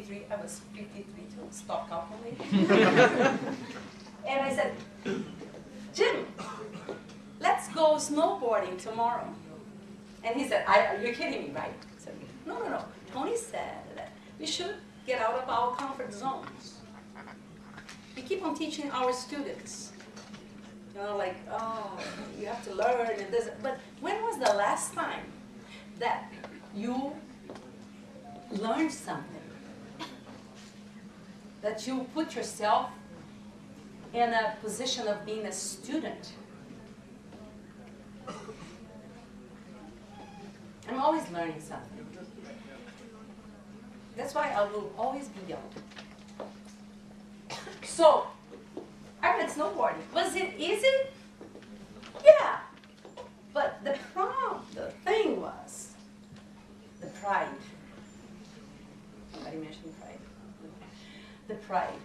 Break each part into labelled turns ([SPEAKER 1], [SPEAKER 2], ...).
[SPEAKER 1] 53. I was 53 too. Stop calculating. And I said, Jim, let's go snowboarding tomorrow. And he said, you're kidding me, right? I said, no, no, no. Tony said that we should get out of our comfort zones. We keep on teaching our students. You know, like, oh, you have to learn and this. But when was the last time that you learned something? That you put yourself in a position of being a student? I'm always learning something. That's why I will always be young. So, I went snowboarding. Was it easy? Yeah. But the thing was the pride. Somebody mentioned pride. The pride.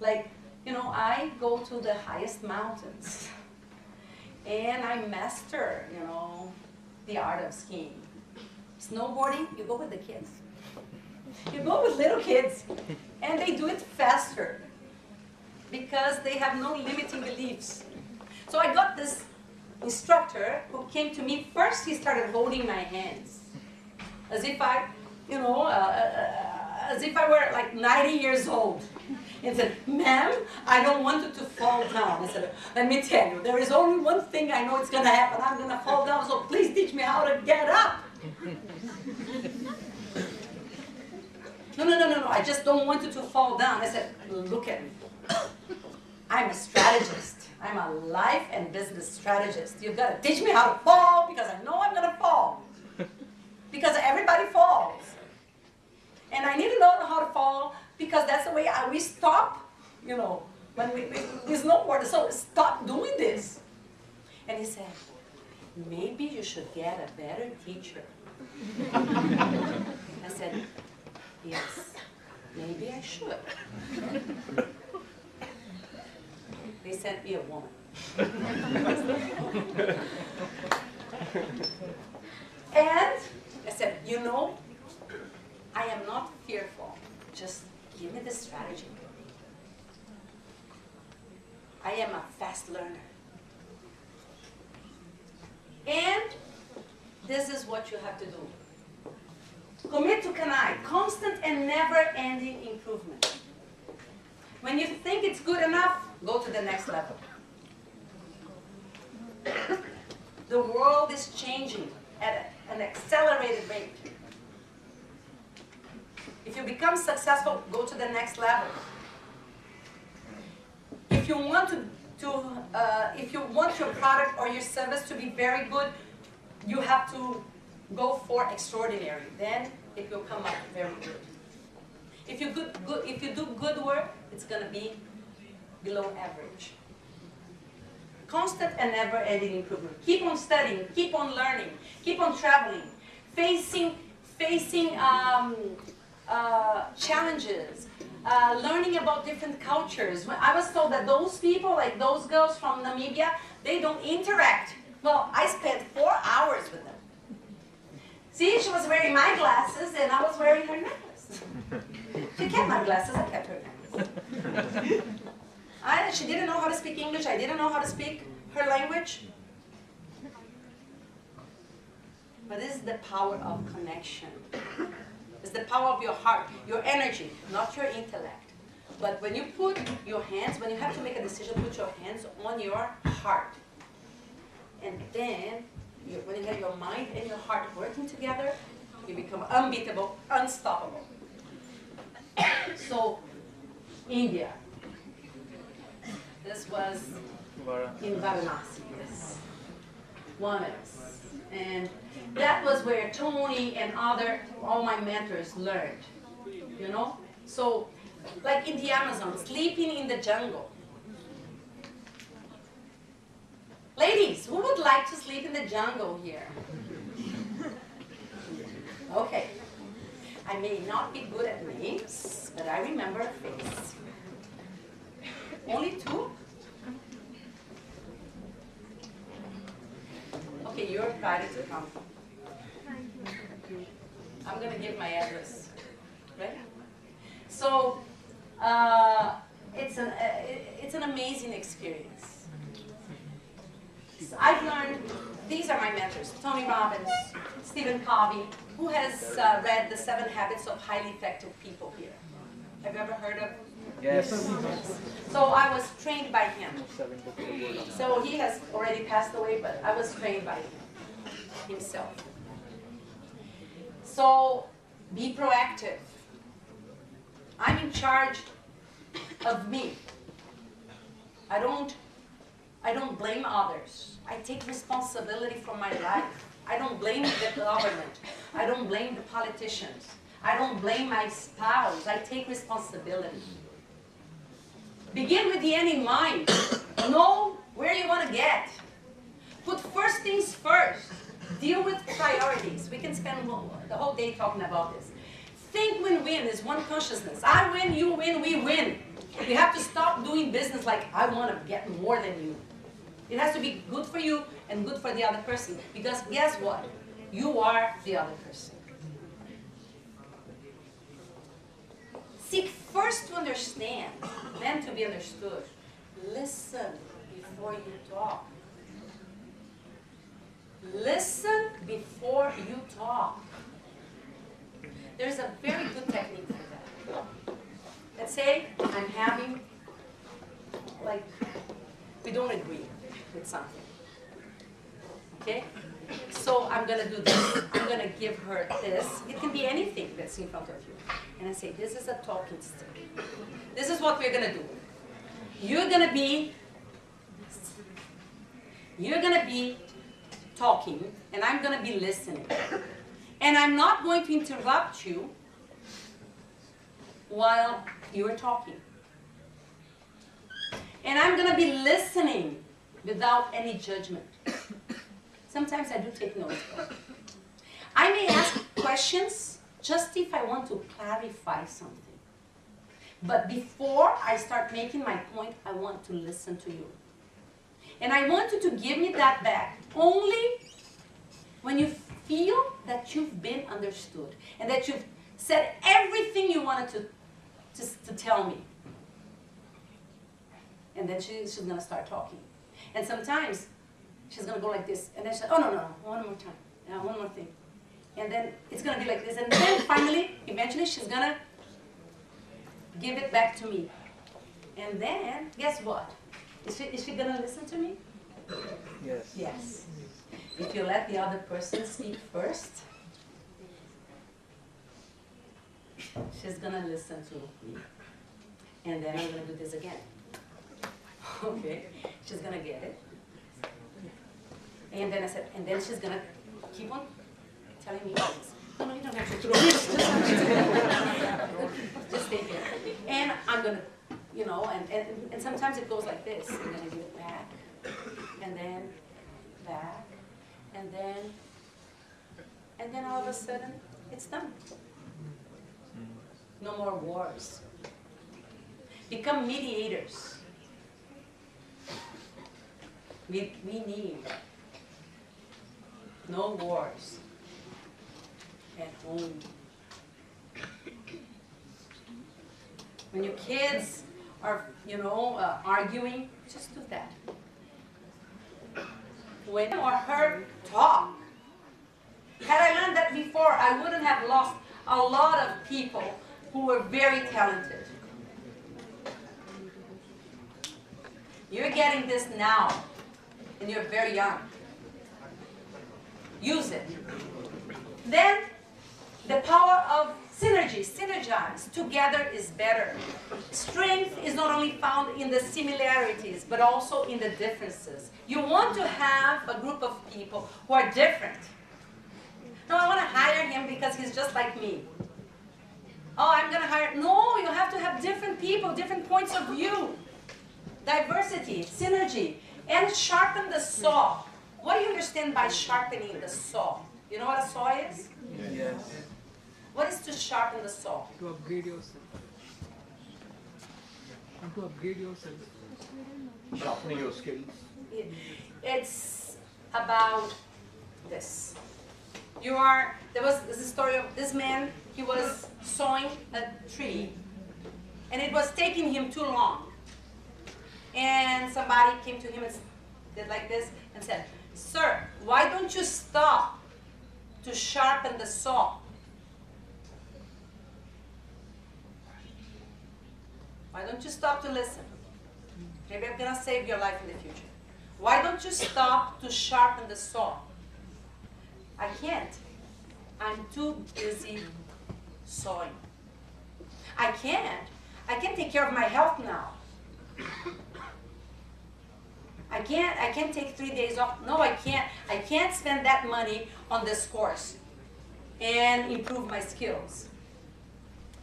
[SPEAKER 1] Like, you know, I go to the highest mountains and I master, you know, the art of skiing. Snowboarding, you go with the kids. You go with little kids and they do it faster because they have no limiting beliefs. So I got this instructor who came to me. First, he started holding my hands as if I, you know, as if I were like 90 years old. And said, ma'am, I don't want you to fall down. I said, let me tell you, there is only one thing I know it's going to happen. I'm going to fall down, so please teach me how to get up. No, no, no, no, no, I just don't want you to fall down. I said, look at me. I'm a strategist. I'm a life and business strategist. You've got to teach me how to fall because I know I'm going to fall. Because everybody falls. And I need to know how to fall because that's the way we stop, you know, when we snowboard. So stop doing this. And he said, maybe you should get a better teacher. I said, yes, maybe I should. They sent me a woman. And I said, you know, I am not fearful. Just give me the strategy. I am a fast learner. And this is what you have to do. Commit to CANI, constant and never-ending improvement. When you think it's good enough, go to the next level. The world is changing at an accelerated rate. If you become successful, go to the next level. If you want if you want your product or your service to be very good, you have to go for extraordinary. Then it will come up very good. If you do good work, it's going to be below average. Constant and never-ending improvement. Keep on studying, keep on learning, keep on traveling, facing challenges, learning about different cultures. I was told that those people, like those girls from Namibia, they don't interact. Well, I spent 4 hours with them. See, she was wearing my glasses and I was wearing her necklace. She kept my glasses, I kept her necklace. She didn't know how to speak English, I didn't know how to speak her language. But this is the power of connection. It's the power of your heart, your energy, not your intellect. But when you put your hands, when you have to make a decision, put your hands on your heart. And then, when you have your mind and your heart working together, you become unbeatable, unstoppable. So, India. This was in Varanasi, yes. Oneness. And that was where Tony and all my mentors learned, you know? So, like in the Amazon, sleeping in the jungle. Ladies, who would like to sleep in the jungle here? Okay. I may not be good at names, but I remember a face. Only 2? Okay, you're invited to come. I'm going to give my address, right? amazing experience. So I've learned, these are my mentors, Tony Robbins, Stephen Covey, who has read The 7 Habits of Highly Effective People here. Have you ever heard of?
[SPEAKER 2] Yes.
[SPEAKER 1] So I was trained by him. So he has already passed away, but I was trained by him himself. So be proactive. I'm in charge of me. I don't blame others. I take responsibility for my life. I don't blame the government. I don't blame the politicians. I don't blame my spouse. I take responsibility. Begin with the end in mind. Know where you want to get. Put first things first. Deal with priorities. We can spend the whole day talking about this. Think win-win is one consciousness. I win, you win, we win. You have to stop doing business like I want to get more than you. It has to be good for you and good for the other person. Because guess what? You are the other person. Seek first to understand, then to be understood. Listen before you talk. Listen before you talk. There's a very good technique for that. Let's say I'm having, like, we don't agree with something. Okay? So I'm going to do this. I'm going to give her this. It can be anything that's in front of you. And I say, this is a talking stick. This is what we're going to do. You're going to be talking, and I'm going to be listening. And I'm not going to interrupt you while you're talking. And I'm going to be listening without any judgment. Sometimes I do take notes. I may ask questions just if I want to clarify something. But before I start making my point, I want to listen to you. And I want you to give me that back only when you feel that you've been understood and that you've said everything you wanted to tell me. And then she's going to start talking. And sometimes she's going to go like this. And then she's like, oh, no, one more time. Yeah, one more thing. And then it's going to be like this. And then finally, eventually, she's going to give it back to me. And then, guess what? Is she going to listen to me?
[SPEAKER 2] Yes.
[SPEAKER 1] Yes. If you let the other person speak first, she's going to listen to me. And then I'm going to do this again. Okay? She's going to get it. And then I said, and then she's going to keep on telling me things. No, you don't have to throw it. Just stay here. And I'm going to, you know, and sometimes it goes like this. I'm going to give it back. And then back. And then all of a sudden, it's done. No more wars. Become mediators. We need no wars at home. When your kids are, arguing, just do that. When or her talk. Had I learned that before, I wouldn't have lost a lot of people who were very talented. You're getting this now, and you're very young. Use it. Then, the power of synergize. Together is better. Strength is not only found in the similarities, but also in the differences. You want to have a group of people who are different. No, I want to hire him because he's just like me. Oh, I'm going to hire... No, you have to have different people, different points of view. Diversity, synergy, and sharpen the saw. What do you understand by sharpening the saw? You know what a saw is?
[SPEAKER 2] Yes.
[SPEAKER 1] What is to sharpen the saw?
[SPEAKER 3] To upgrade yourself. And to upgrade yourself.
[SPEAKER 2] Sharpening your skills.
[SPEAKER 1] It's about this. There was this story of this man, he was sawing a tree, and it was taking him too long. And somebody came to him and did like this and said, "Sir, why don't you stop to sharpen the saw?" Why don't you stop to listen? Maybe I'm gonna save your life in the future. Why don't you stop to sharpen the saw? I can't. I'm too busy sawing. I can't take care of my health now. I can't take 3 days off. No, I can't spend that money on this course and improve my skills.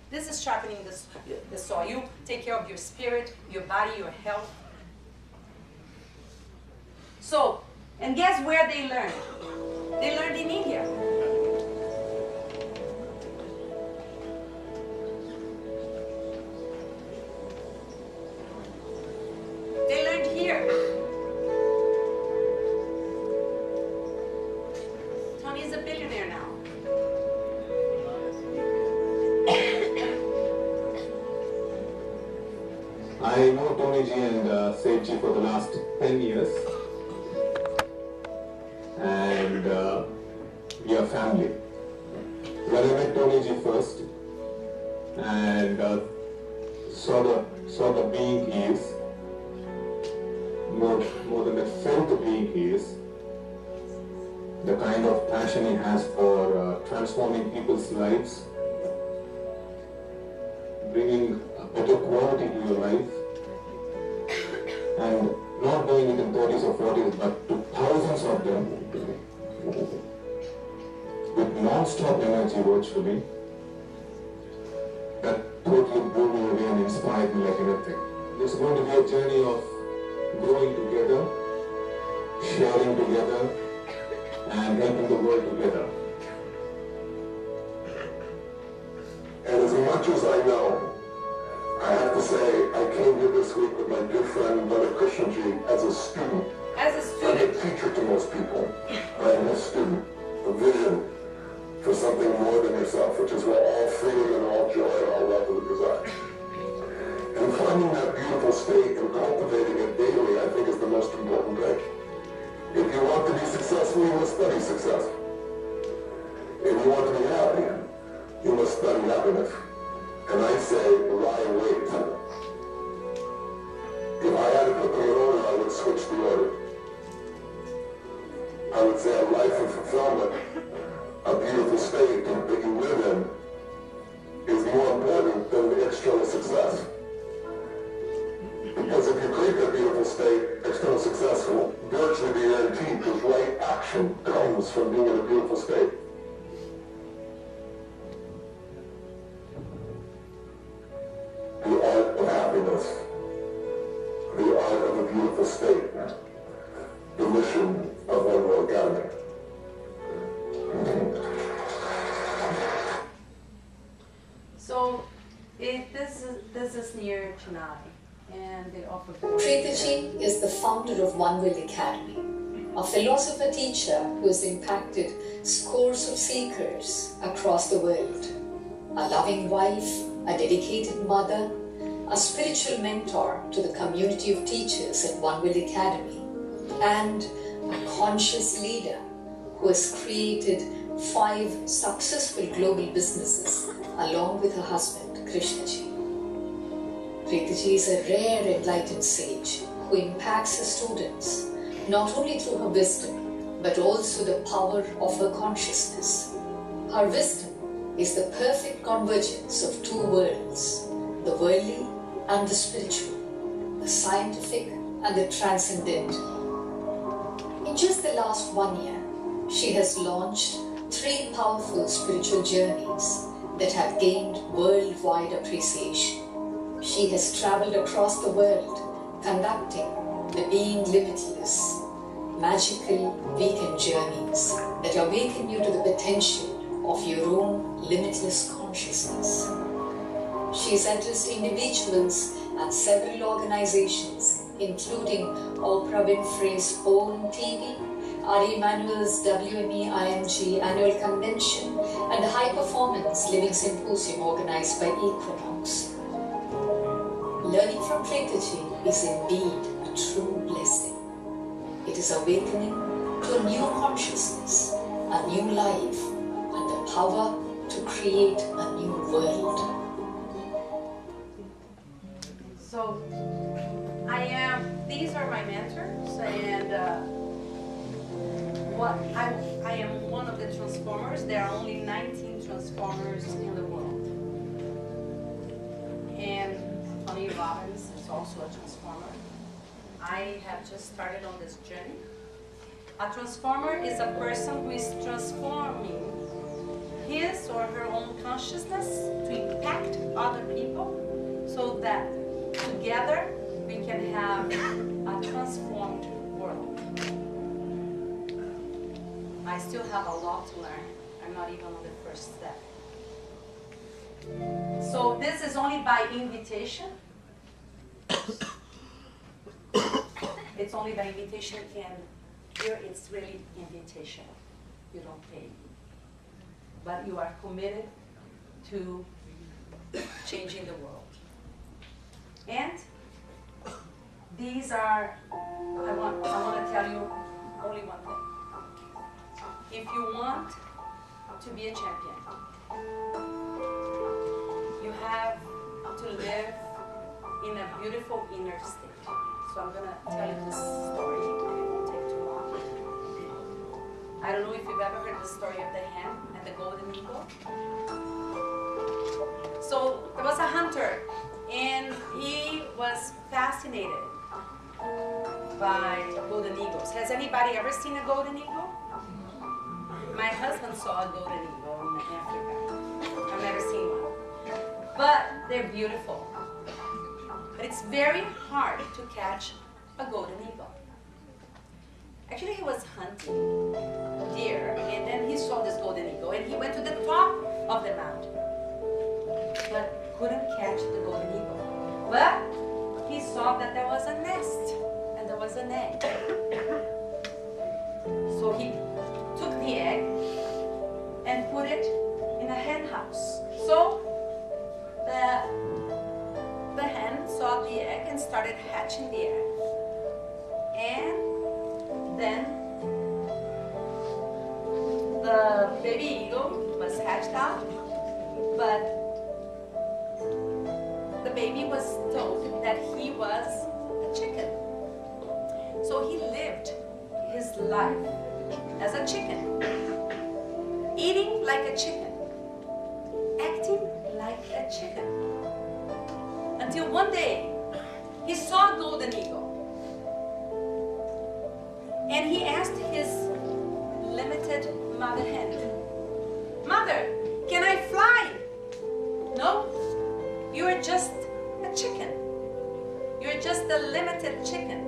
[SPEAKER 1] This is sharpening the saw. You take care of your spirit, your body, your health. So, and guess where they learned? They learned in India. They learned here. Tony is a billionaire now.
[SPEAKER 4] I know Tony Ji and Seth Ji for the last 10 years. And we are family. When I met Tony Ji first and saw the being he is, more than the felt the being he is, the kind of passion he has for transforming people's lives, bringing a better quality to your life, and not doing it in 30s or 40s, but to thousands of them, with non-stop energy virtually, that totally blew me away and inspired me like anything. There's going to be a journey of growing together, sharing together, and helping the world together.
[SPEAKER 5] And as much as I know, I have to say, I came here this week with my good friend, Brother Krishnji, as a student.
[SPEAKER 1] As a
[SPEAKER 5] I'm a
[SPEAKER 1] student.
[SPEAKER 5] teacher to most people. I am a student, a vision for something more than yourself, which is where all freedom and all joy and all love reside. And finding that beautiful state and cultivating it daily, I think, is the most important thing. If you want to be successful, you must study success. If you want to be happy, you must study happiness. And I say, lie in wait. If I had to put them in order, I would switch the order. I would say a life of fulfillment, a beautiful state that you live in, is more important than the external success. Because if you create that beautiful state, external success will virtually be guaranteed, because right action comes from being in a beautiful state. The art of happiness, the art of a beautiful state, the mission of One World Academy.
[SPEAKER 1] So this is near Chennai, and they offer.
[SPEAKER 6] Strategist is the founder of One World Academy, a philosopher teacher who has impacted scores of seekers across the world. A loving wife, a dedicated mother, a spiritual mentor to the community of teachers at One World Academy, and a conscious leader who has created 5 successful global businesses along with her husband, Krishnaji. Preetaji is a rare enlightened sage who impacts her students not only through her wisdom but also the power of her consciousness. Her wisdom is the perfect convergence of 2 worlds, the worldly and the spiritual, the scientific and the transcendent. In just the last 1 year, she has launched 3 powerful spiritual journeys that have gained worldwide appreciation. She has traveled across the world conducting the Being Limitless, magical weekend journeys that awaken you to the potential of your own limitless consciousness. She has addressed individuals and several organizations, including Oprah Winfrey's own TV, R.E. Emanuel's WME-IMG annual convention, and the High Performance Living Symposium organized by Equinox. Learning from completity is indeed a true blessing. It is awakening to a new consciousness, a new life, and the power to create a new world.
[SPEAKER 1] So, these are my mentors, and I am one of the transformers. There are only 19 transformers in the world. And Tony Robbins is also a transformer. I have just started on this journey. A transformer is a person who is transforming his or her own consciousness to impact other people so that together we can have a transformed world. I still have a lot to learn. I'm not even on the first step. So this is only by invitation. It's only by invitation, and here it's really invitation. You don't pay. But you are committed to changing the world. And these are, I want to tell you only one thing. If you want to be a champion, you have to live in a beautiful inner state. So I'm going to tell you this story, and it won't take too long. I don't know if you've ever heard the story of the hen and the golden eagle. So there was a hunter, and he was fascinated by golden eagles. Has anybody ever seen a golden eagle? My husband saw a golden eagle in Africa. I've never seen one. But they're beautiful. But it's very hard to catch a golden eagle. Actually, he was hunting deer, and then he saw this golden eagle, and he went to the top of the mountain, but couldn't catch the golden eagle. But he saw that there was a nest, and there was an egg. So he took the egg and put it in a hen house. So the hen saw the egg and started hatching the egg. And then the baby eagle was hatched out, but the baby was told that he was a chicken. So he lived his life as a chicken, eating like a chicken, acting like a chicken, until one day he saw a golden eagle, and he asked his limited mother hen, "Mother, can I fly?" "No, you are just a chicken. You're just a limited chicken."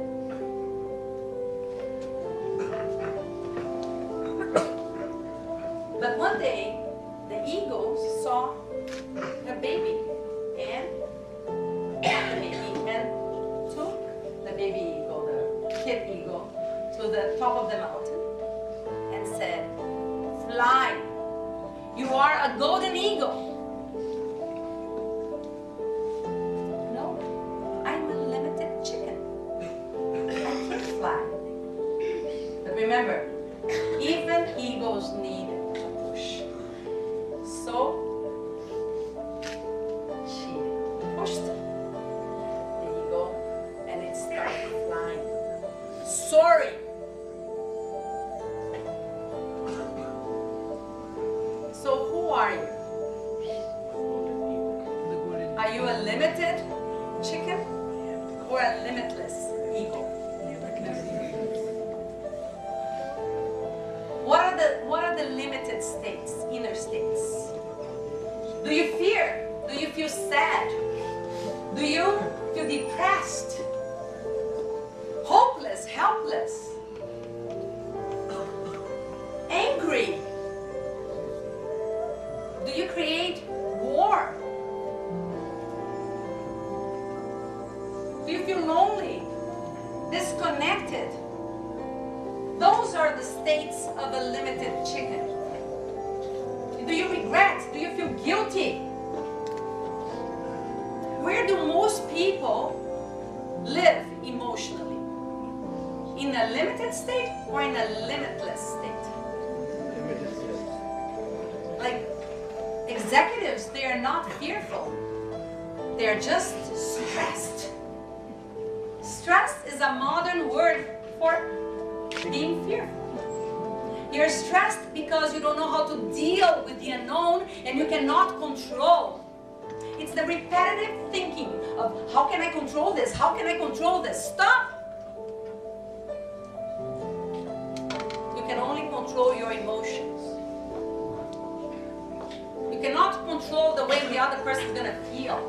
[SPEAKER 1] But one day, the eagle saw her baby, and took the baby eagle, the kid eagle, to the top of the mountain and said, "Fly, you are a golden eagle." "No, I'm a limited chicken. I can't fly." But remember, even eagles need to push. So she pushed the eagle, and it started flying, soaring. So who are you? Are you a limited chicken or a limitless eagle? What are the limited states, inner states? Do you fear? Do you feel sad? Do you feel depressed? Hopeless, helpless? Angry? Do you create war? Do you feel lonely, disconnected? Those are the states of a limited chicken. Do you regret? Do you feel guilty? Where do most people live emotionally? In a limited state or in a limitless state? Like executives, they are not fearful. They are just stressed. Stress is a modern word for being fearful. You're stressed because you don't know how to deal with the unknown and you cannot control. It's the repetitive thinking of how can I control this? How can I control this? Stop! You can only control your emotions. You cannot control the way the other person is going to feel.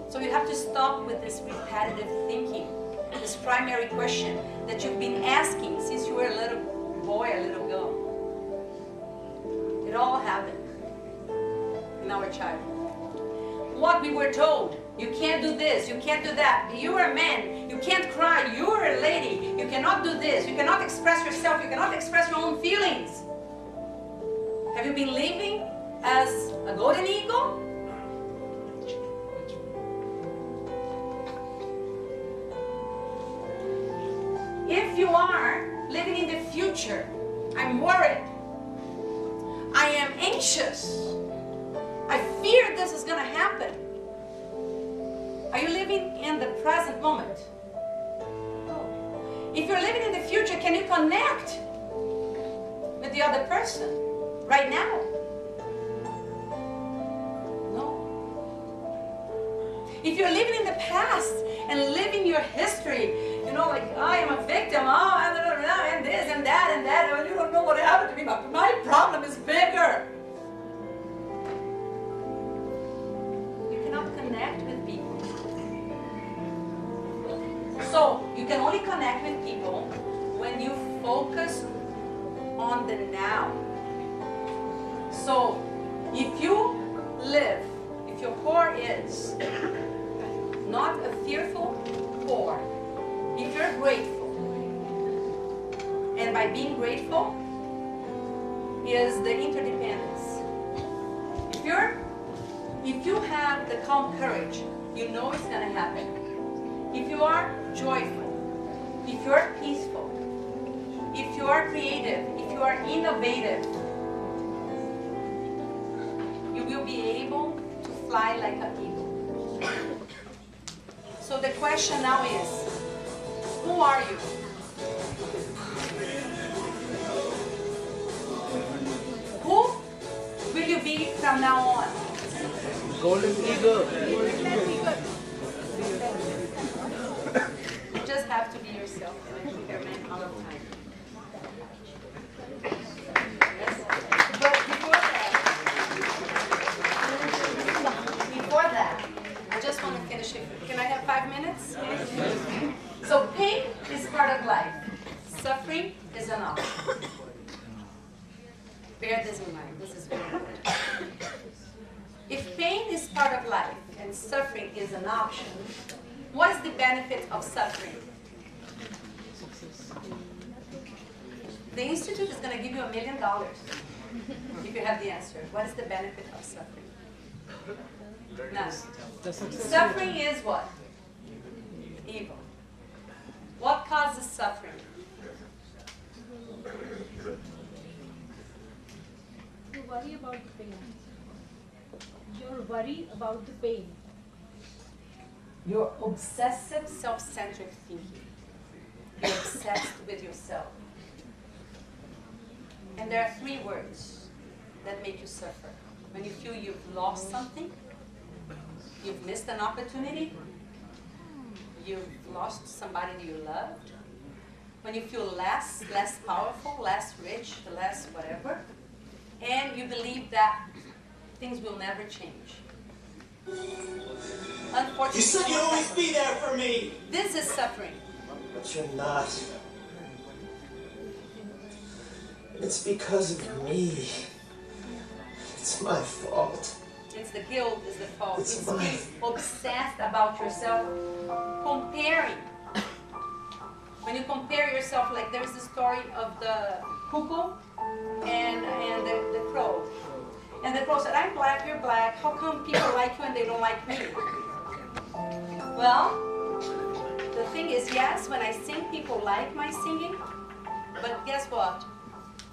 [SPEAKER 1] So you have to stop with this repetitive thinking, this primary question that you've been asking since you were a little boy, a little girl. It all happened in our childhood. What we were told, you can't do this, you can't do that, you're a man, you can't cry, you're a lady, you cannot do this, you cannot express yourself, you cannot express your own feelings. Have you been living as a golden eagle? If you are living in the future, I'm worried, I am anxious, I fear this is going to happen. Are you living in the present moment? No. If you're living in the future, can you connect with the other person right now? No. If you're living in the past and living your history, you know, like I am a victim, and this and that, and you don't know what happened to me, but my problem is bigger. You cannot connect with people. So you can only connect with people when you focus on the now. So if you live, if your core is not a fearful core, if you're grateful, and by being grateful is the interdependence. If you have the calm courage, you know it's going to happen. If you are joyful, if you are peaceful, if you are creative, if you are innovative, you will be able to fly like an eagle. So the question now is, who are you? Who will you be from now on?
[SPEAKER 2] Golden eagle.
[SPEAKER 1] You just have to be yourself and experiment all the time. Yes? But before that, I just want to finish it. Can I have 5 minutes? So pain is part of life. Suffering is an option. Bear this in mind. This is very important. If pain is part of life and suffering is an option, what is the benefit of suffering? The Institute is going to give you $1 million if you have the answer. What is the benefit of suffering? None. Suffering is what? Evil. What causes suffering?
[SPEAKER 7] You worry about the pain. Your worry about the pain.
[SPEAKER 1] Your obsessive self-centered thinking. You're obsessed with yourself. And there are 3 words that make you suffer. When you feel you've lost something, you've missed an opportunity, you've lost somebody that you loved, when you feel less powerful, less rich, less whatever, and you believe that things will never change. Unfortunately,
[SPEAKER 8] you said you'd always be there for me.
[SPEAKER 1] This is suffering.
[SPEAKER 8] But you're not. It's because of me. It's my fault.
[SPEAKER 1] It's the guilt, is the fault.
[SPEAKER 8] It's
[SPEAKER 1] being obsessed about yourself, comparing. When you compare yourself, like there's the story of the cuckoo and the crow. And the crow said, I'm black, you're black. How come people like you and they don't like me? Well, the thing is, yes, when I sing, people like my singing, but guess what?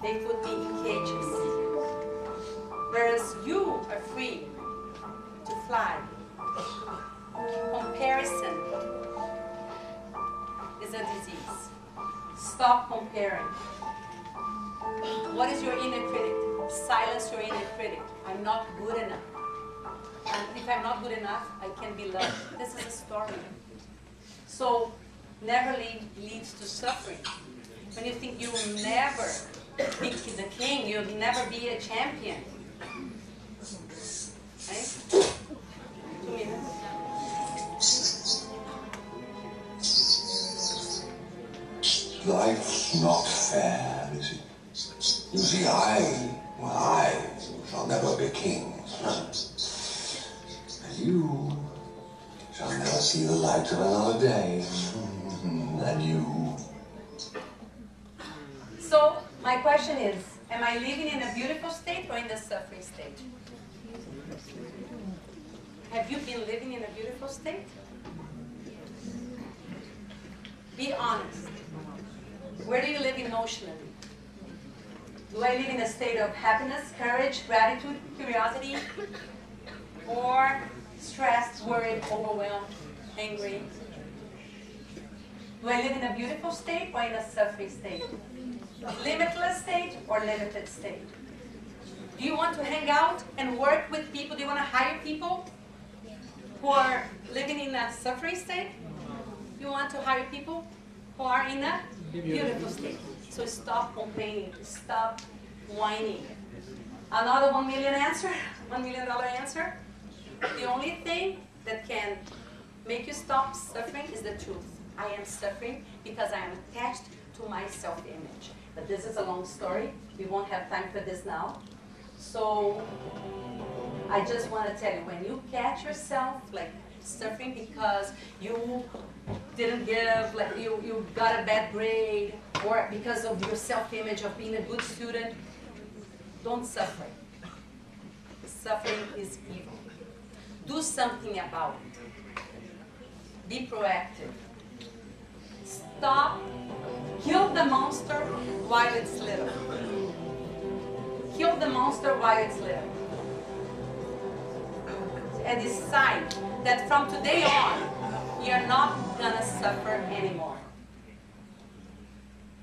[SPEAKER 1] They put me in cages. Whereas you are free to fly. Comparison is a disease. Stop comparing. What is your inner critic? Silence your inner critic. I'm not good enough. And if I'm not good enough, I can be loved. This is a story. So, never leads to suffering. When you think you will never be the king, you'll never be a champion. Right? 2 minutes.
[SPEAKER 5] Life's not fair, is it? You see, I shall never be king. And you shall never see the light of another day. And you.
[SPEAKER 1] So, my question is, am I living in a beautiful state or in the suffering state? Have you been living in a beautiful state? Be honest. Where do you live emotionally? Do I live in a state of happiness, courage, gratitude, curiosity? Or stressed, worried, overwhelmed, angry? Do I live in a beautiful state or in a suffering state? Limitless state or limited state? Do you want to hang out and work with people? Do you want to hire people who are living in a suffering state? You want to hire people who are in a beautiful state. So stop complaining, stop whining. Another $1 million answer, $1 million answer. The only thing that can make you stop suffering is the truth. I am suffering because I am attached to my self-image. But this is a long story. We won't have time for this now. So I just want to tell you, when you catch yourself like suffering because you didn't give, like you got a bad grade, or because of your self-image of being a good student, don't suffer. Suffering is evil. Do something about it. Be proactive. Stop. Kill the monster while it's little. Kill the monster while it's little. And decide that from today on, you're not gonna suffer anymore.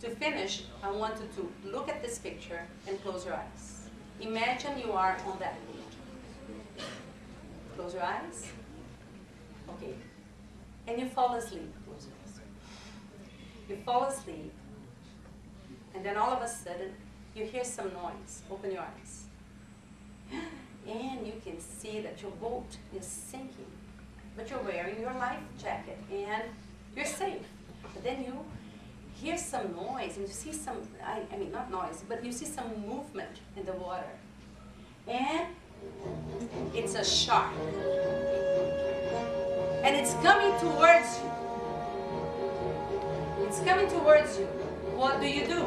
[SPEAKER 1] To finish, I want you to look at this picture and close your eyes. Imagine you are on that page. Close your eyes. Okay. And you fall asleep. Close your eyes. You fall asleep, and then all of a sudden, you hear some noise. Open your eyes. And you can see that your boat is sinking. But you're wearing your life jacket, and you're safe. But then you hear some noise, and you see some, I mean, not noise, but you see some movement in the water. And it's a shark. And it's coming towards you. It's coming towards you. What do you do?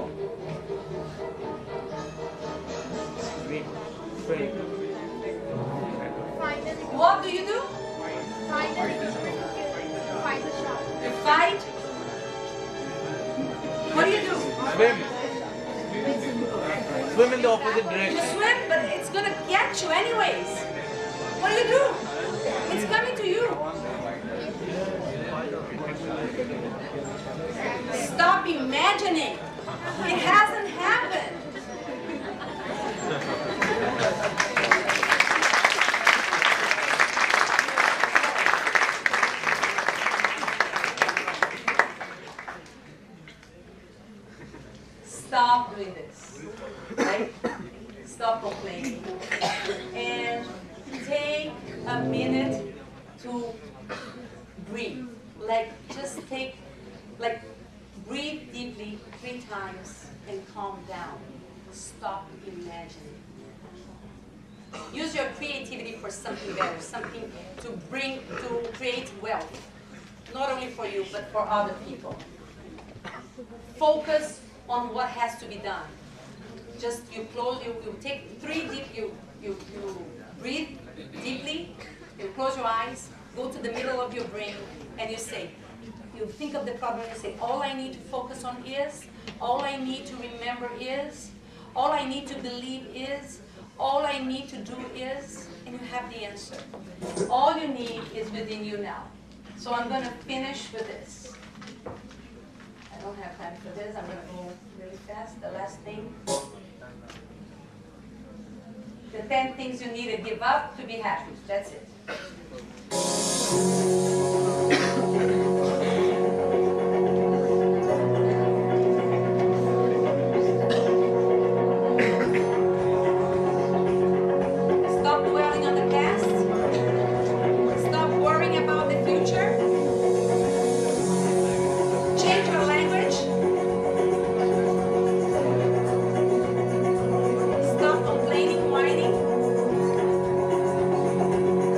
[SPEAKER 1] What do you do?
[SPEAKER 7] Find the shark.
[SPEAKER 1] You fight? What do you do?
[SPEAKER 2] Swim. Swim in the opposite
[SPEAKER 1] You
[SPEAKER 2] direction.
[SPEAKER 1] swim, but it's going to catch you anyways. What do you do? It's coming to you. Stop imagining. It hasn't happened. Stop doing this, right? Stop complaining. And take a minute to breathe. Just breathe deeply 3 times and calm down. Stop imagining. Use your creativity for something better, something to create wealth. Not only for you, but for other people. Focus on what has to be done. Just you take 3 deep, you breathe deeply, you close your eyes, go to the middle of your brain and you say, you think of the problem and you say, all I need to focus on is, all I need to remember is, all I need to believe is, all I need to do is, and you have the answer. All you need is within you now. So I'm going to finish with this. I don't have time for this. I'm going to go really fast. The last thing. The 10 things you need to give up to be happy. That's it. Stop dwelling on the past. Stop worrying about the future. Change your language. Stop complaining, whining.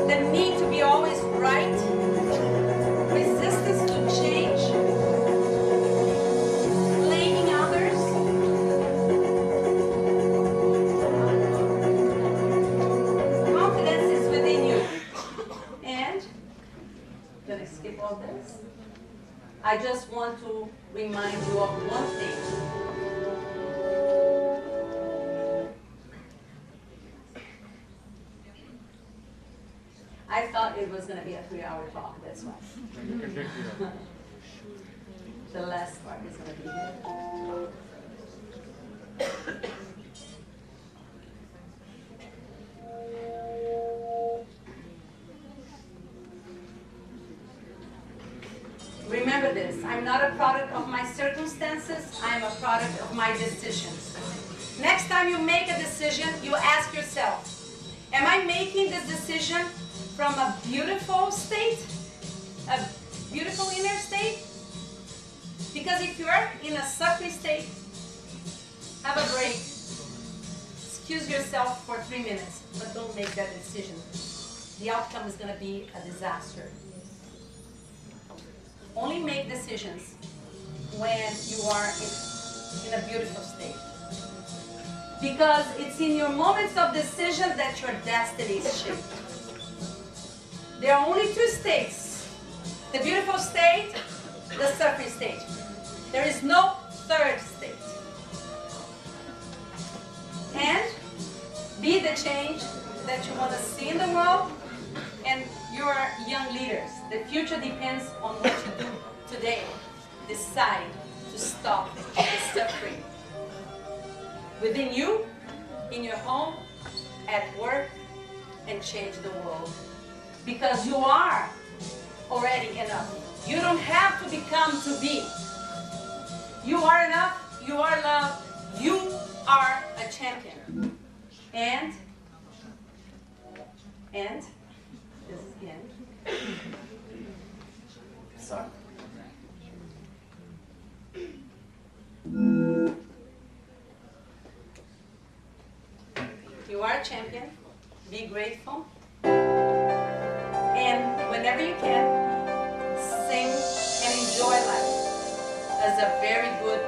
[SPEAKER 1] The need to be always right. Resistance to change. Blaming others. Confidence is within you. And, I'm going to skip all this. I just want to remind you of one thing. I thought it was going to be a 3-hour talk, that's why. The last part is going to be here. Remember this, I'm not a product of my circumstances, I'm a product of my decisions. Next time you make a decision, you ask yourself, am I making this decision from a beautiful state? A beautiful inner state? Because if you're in a suffering state, have a break. Excuse yourself for 3 minutes, but don't make that decision. The outcome is going to be a disaster. Only make decisions when you are in a beautiful state. Because it's in your moments of decision that your destiny is shaped. There are only 2 states. The beautiful state, the suffering state. There is no third state. And be the change that you want to see in the world. And you are young leaders. The future depends on what you do today. Decide to stop the suffering. Within you, in your home, at work, and change the world. Because you are already enough. You don't have to become to be. You are enough, you are loved, you are a champion. And this is the end. Sorry. You are a champion. Be grateful. And whenever you can, sing and enjoy life as a very good